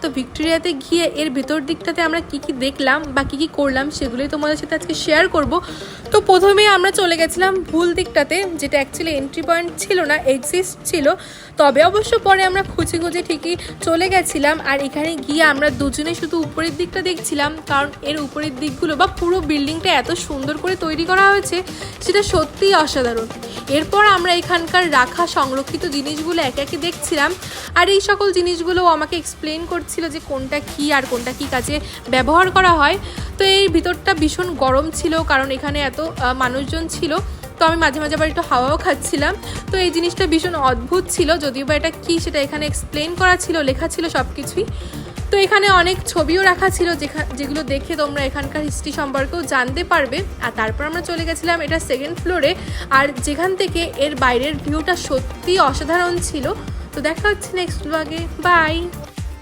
তো ভিক্টোরিয়াতে গিয়ে এর ভেতর দিকটাতে আমরা কি কি দেখলাম বা কি কি করলাম সেগুলোই তোমাদের সাথে আজকে শেয়ার করব। তো প্রথমেই আমরা চলে গেছিলাম ভুল দিকটাতে, যেটা অ্যাকচুয়ালি এন্ট্রি পয়েন্ট ছিল না, এক্সিস্ট ছিল। তবে অবশ্য পরে আমরা খুঁজে খুঁজে ঠিকই চলে গেছিলাম। আর এখানে গিয়ে আমরা দুজনে শুধু উপরের দিকটা দেখছিলাম, কারণ এর উপরের দিকগুলো বা পুরো বিল্ডিংটা এত সুন্দর করে তৈরি করা হয়েছে, সেটা সত্যিই অসাধারণ। এরপর আমরা এখানকার রাখা সংরক্ষিত জিনিসগুলো একে একে দেখছিলাম, আর এই সকল জিনিসগুলো আমাকে এক্সপ্লেন করছিল যে কোনটা কি আর কোনটা কি কাজে ব্যবহার করা হয়। তো এই ভিতরটা ভীষণ গরম ছিল, কারণ এখানে এত মানুষজন ছিল। তো আমি মাঝে মাঝে আবার একটু হাওয়াও খাচ্ছিলাম। তো এই জিনিসটা ভীষণ অদ্ভুত ছিল, যদিও বা এটা কী সেটা এখানে এক্সপ্লেন করা ছিল, লেখা ছিল সব কিছুই। তো এখানে অনেক ছবিও রাখা ছিল, যেগুলো দেখে তোমরা এখানকার হিস্ট্রি সম্পর্কেও জানতে পারবে। আর তারপর আমরা চলে গেছিলাম এটা সেকেন্ড ফ্লোরে, আর যেখান থেকে এর বাইরের ভিউটা সত্যিই অসাধারণ ছিল। তো দেখা হচ্ছে নেক্সট ব্লগে, বাই।